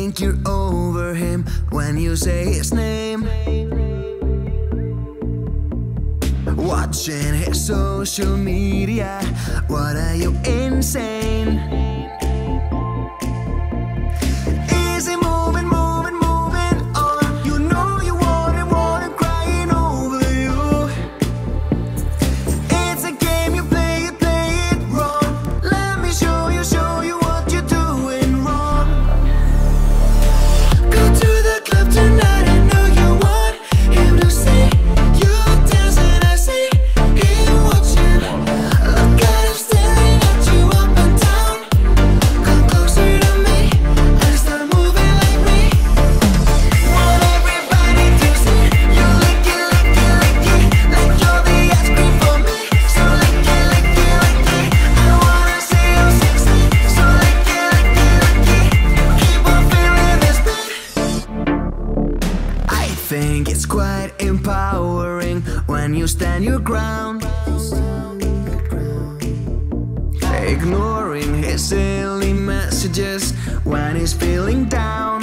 think you're over him when you say his name. Watching his social media, what are you, insane? Easy moving, moving, moving on. You know you want it, crying over you. It's a game, you play it wrong. Let me show you what you're doing wrong. Go to the club tonight, I know you want him to see you dancing. I see him watching. Look at him staring at you up and down. Come closer to me and start moving like me. Want everybody to see you lick it, lick it, lick it, like you're the ice cream for me. So lick it, lick it, lick it. I wanna see you sexy. So lick it, lick it, lick it. Keep on feeling this beat. I think it's quite empowering when you stand your ground, ignoring his silly messages when he's feeling down.